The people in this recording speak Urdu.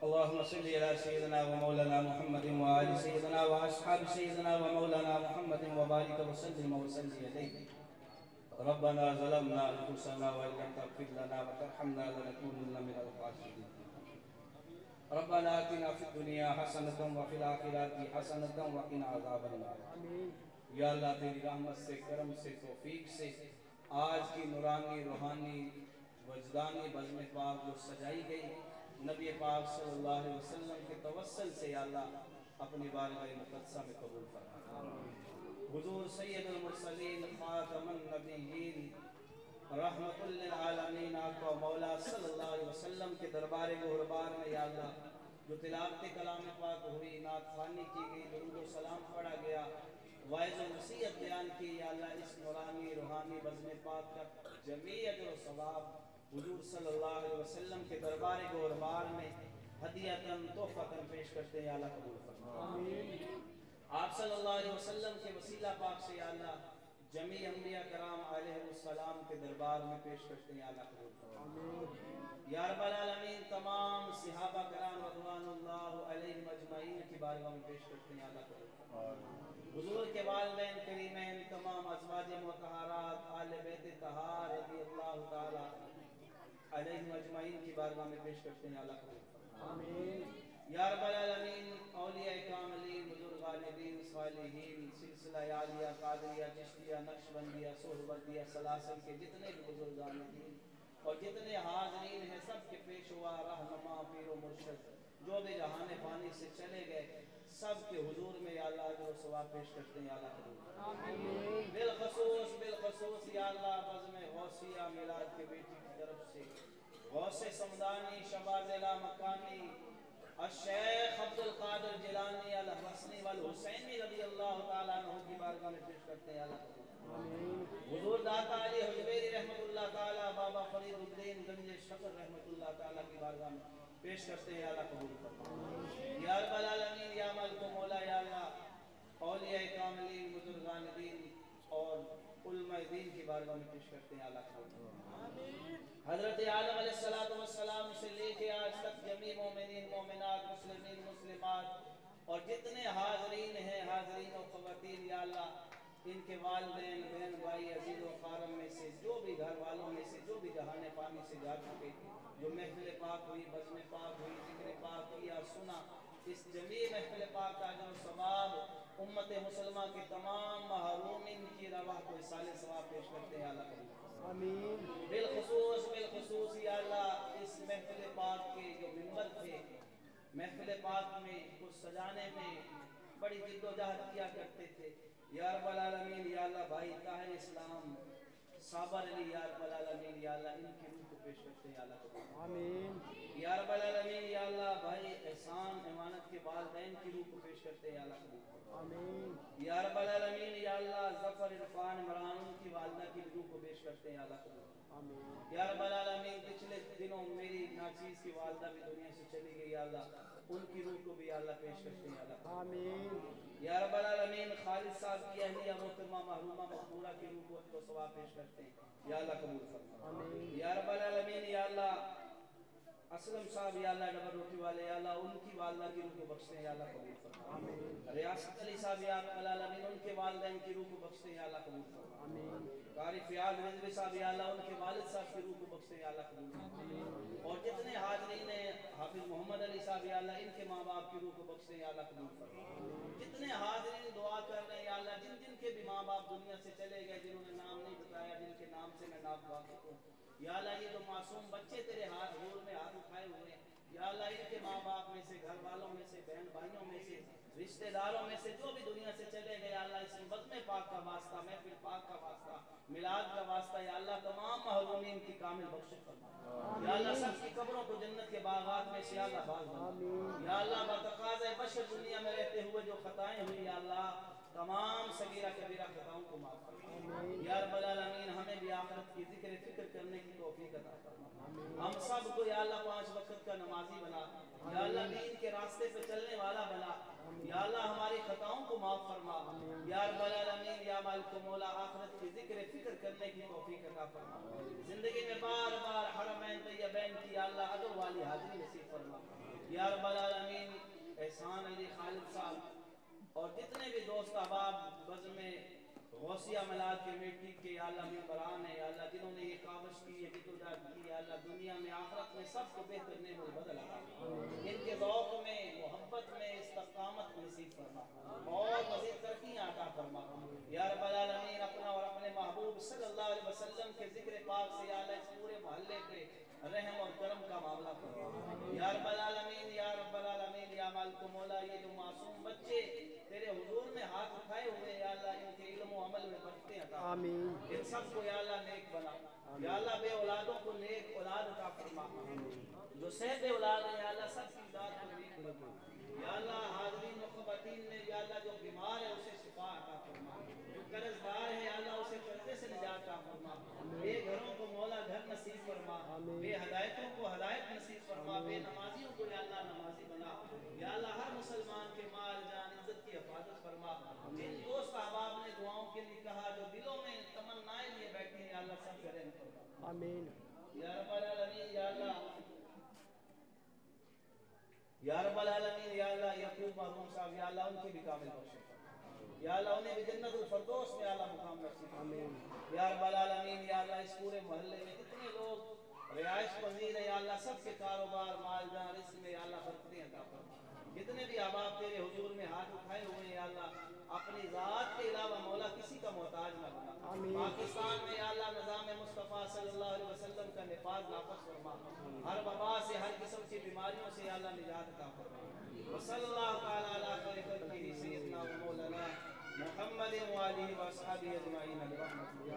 اللهم صل على سيدنا ومولانا محمد وآل سيدنا وأصحاب سيدنا ومولانا محمد وبارك وسلم وسلم عليه. ربنا ظلمنا أنفسنا وإن لم تغفر لنا وترحمنا لنكونن من الخاسرين. ربنا آتنا في الدنيا حسنة وفي الآخرة حسنة وقنا عذاب النار. یا اللہ تیری رحمت سے، کرم سے، توفیق سے آج کی نورانی روحانی وجدانی بزم پاک جو سجائی گئی، نبی پاک صلی اللہ علیہ وسلم کے توسل سے یا اللہ اپنی بارگاہ مقدسہ میں قبول فرما. حضور سید المرسلین خاتم النبیین رحمت للعالمین آقا مولا صلی اللہ علیہ وسلم کے دربار گہربار میں یا اللہ جو تلاوت کلام پاک ہوئی، نعت خوانی کی گئی، درود و سلام پڑھا گیا، وعظ و نصیحت بیان کی، یا اللہ اس نورانی روحانی بزم پاک کا جمیع اجر و ثواب حضور صلی اللہ علیہ وسلم کے دربار گہربار میں ہدیۃً تحفۃً پیش کرتے ہیں، یا اللہ قبول فرما. آپ صلی اللہ علیہ وسلم کے وسیلہ پاک سے یا اللہ جمیع انبیاء کرام علیہ السلام کے دربار میں پیش کرتے ہیں، یا اللہ قبول فرما. یا رب العالمین تمام صحابہ کرام رضوان اللہ علیہم اجمعین کی بارگاہ میں پیش کرتے ہیں، یا اللہ قبول فرما. حضور کے والدین کریمین تمام ازواج مطہرات آل بیت طہار رضی اللہ تعالی علیہم اجمعین کی بارگاہ میں پیش کرتے ہیں، یا اللہ قبول فرما. یا رب العالمین اولیاء کاملین بزرگان دین صالحین سلسلہ عالیہ قادریہ چشتیہ نقشبندیہ سہروردیہ سلاسل کے جتنے بھی بزرگان دین اور جتنے حاضرین ہیں سب کے پیش ہوا رہنما پیر و مرشد جو بھی جہان فانی سے چلے گئے سب کے حضور میں یا اللہ اجر و ثواب پیش کرتے ہیں، یا اللہ قبول. بالخصوص یا اللہ بزم غوثیہ میلاد کے بیٹی کی طرف سے غوث سمدانی شبازلہ مکانی الشیخ عبدالقادر جیلانی الحسنی والحسینی رضی اللہ تعالیٰ عنہ کی بارگاہ میں پیش کرتے ہیں، یا اللہ قبول. حضور داتا علی حجویری رحمت اللہ تعالیٰ بابا فرید الدین گنج شکر رحمت اللہ تعالیٰ کی بارگاہ میں پیش کرتے ہیں، یا اللہ قبول فرما. یا رب العالمین یا مالک و مولا یا اللہ اولیاء کاملین بزرگان دین اور علماء دین کی بارگاہ میں پیش کرتے ہیں، یا اللہ قبول فرما. حضرت آدم علیہ السلام سے لے کے آج تک جمیع مومنین مومنات مسلمین مسلمات اور جتنے حاضرین ہیں حاضرین و خواتین یا اللہ ان کے والدین بہن بھائی عزیز و خارم میں سے جو بھی گھر والوں میں سے جو بھی جہان پانی سے جا چکے جو محفل پاک ہوئی بزم پاک ہوئی ذکر پاک کیا سنا اس جمیع محفل پاک کا اجر و ثواب امت مسلمہ کے تمام محرومین کی رواح کو اصال ثواب پیش کرتے ہیں، یا اللہ قبول. آمین. بالخصوص یا اللہ اس محفل پاک کے جو ممبر تھے محفل پاک میں کچھ سجانے میں بڑی جد و جہد کیا کرتے تھے، یا رب العالمین یا اللہ بھائی طاہر اسلام صابر علی یا رب العالمین یا اللہ ان کی روح کو پیش کرتے ہیں، یا اللہ قبول. آمین. یا رب العالمین یا اللہ بھائی احسان امانت کے والدین کی روح کو پیش کرتے ہیں، یا اللہ قبول. آمین. یا رب العالمین یا اللہ ظفر عرفان عمران کی والدہ کی روح کو پیش کرتے ہیں، یا اللہ قبول. آمین. یا رب العالمین پچھلے دنوں میری ناچیز کی والدہ بھی دنیا سے چلی گئی، یا اللہ ان کی روح کو بھی یا اللہ پیش کرتے ہیں، یا اللہ. آمین. یا رب العالمین خالد صاحب کی اہلیہ محترمہ محرومہ مقبورہ کی روح کو ثواب پیش کرتے ہیں، یا اللہ قبول فرما. آمین. یا رب العالمین یا اللہ اسلم صاحب یا اللہ ڈبر روٹی والے یا اللہ ان کی والدہ کی روح کو بخشتے ہیں، یا اللہ قبول فرما. آمین. ریاست علی صاحب یا رب العالمین ان کے والدین کی روح کو بخشتے ہیں، یا اللہ قبول فرما. آمین. قاری فیاض رضوی صاحب یا اللہ ان کے والد صاحب کی روح کو بخشتے ہیں، یا اللہ قبول فرما. آمین. اور جتنے حاضرین ہیں حافظ محمد علی صاحب یا اللہ ان کے ماں باپ کی روح کو بخشتے ہیں، یا اللہ قبول فرما. جتنے حاضرین دعا کر رہے ہیں یا اللہ جن کے بھی ماں باپ دنیا سے چلے گئے جنہوں نے نام نہیں بتایا جن کے نام سے میں نام واقف ہوں یا اللہ یہ جو معصوم بچے تیرے حضور میں ہاتھ اٹھائے ہوئے ہیں یا اللہ ان کے ماں باپ میں سے گھر والوں میں سے بہن بھائیوں میں سے رشتہ داروں میں سے جو بھی دنیا سے چلے گئے یا اللہ اس بزم پاک کا واسطہ محفل پاک کا واسطہ میلاد کا واسطہ یا اللہ تمام محرومین کی کامل بخشش فرما یا اللہ سب کی قبروں کو جنت کے باغات میں سے یا اللہ باغ بنا یا اللہ بتقاضۂ بشر دنیا میں رہتے ہوئے جو خطائیں ہوئی یا اللہ تمام صغیرہ کبیرہ خطاؤں کو معاف فرما یا رب العالمین ہمیں بھی آخرت کی ذکر فکر کرنے کی توفیق عطا فرما ہم سب کو یا اللہ 5 وقت کا نمازی بنا یا اللہ دین کے راستے پہ چلنے والا بنا یا اللہ ہماری خطاؤں کو معاف فرما یا رب العالمین یا مالک و مولا آخرت کی ذکر فکر کرنے کی توفیق عطا فرما زندگی میں بار بار حرمین طیبین کی یا اللہ ادب والی حاضری نصیب فرما یا رب العالمین احسان علی خالد صاحب اور جتنے بھی دوست احباب بزم غوثیہ ملاد کے میٹی کے یا اللہ ممبران ہیں یا اللہ جنہوں نے یہ کاوش کی یہ جدوجہد کی یا اللہ دنیا میں آخرت میں سب کو بہتر نعمت البدل عطا فرما ان کے ذوق میں محبت میں استقامت نصیب فرما اور مزید ترقیاں عطا فرما یا رب العالمین اپنا اور اپنے محبوب صلی اللہ علیہ وسلم کے ذکر پاک سے یا اللہ اس پورے محلے پہ رحم اور کرم کا معاملہ فرما یا رب العالمین یا رب العالمین یا مالک و مولا یہ جو معصوم بچے تیرے حضور میں ہاتھ اٹھائے ہوئے یا اللہ ان کے علم و عمل میں برکتیں عطا آمین ان سب کو یا اللہ نیک بنا یا اللہ بے اولادوں کو نیک اولاد عطا فرما جو صحت اولاد ہے یا اللہ سب کی ذات کو نیک بنا یا اللہ حاضرین و خواتین میں یا اللہ جو بیمار ہے اسے شفا عطا فرما جو قرض دار ہے یا اللہ اسے قرضے سے نجات عطا فرما بے گھروں کو مولا گھر نصیب فرما بے ہدایتوں کو ہدایت نصیب فرما بے نمازیوں کو یا اللہ نمازی بنا یا اللہ ہر مسلمان کے مال جان عزت کی حفاظت فرما جن دوست احباب نے دعاؤں کے لیے کہا جو دلوں میں تمنائیں لیے بیٹھے ہیں یا اللہ سب کا رحم فرما آمین یا رب العالمین یا اللہ یا رب العالمین یا اللہ یعقوب مرحوم صاحب یا اللہ ان کی بھی کامل بخشش یا اللہ انہیں بھی جنت الفردوس میں اعلیٰ مقام نصیب آمین یا رب العالمین یا اللہ اس پورے محلے میں کتنے لوگ رہائش پذیر ہیں یا اللہ سب کے کاروبار مال جان رزق میں یا اللہ برکتیں عطا فرما جتنے بھی احباب تیرے حضور میں ہاتھ اٹھائے ہوئے ہیں یا اللہ اپنی ذات کے علاوہ مولا کسی کا محتاج نہ بنا پاکستان میں یا اللہ نظام مصطفیٰ صلی اللہ علیہ وسلم کا نفاذ نافذ فرما ہر وبا سے ہر قسم کی بیماریوں سے یا اللہ نجات عطا فرما وصلی اللہ تعالی علی خیر خلقہ سیدنا و مولانا محمد و آلہ و اصحابہ اجمعین برحمتہ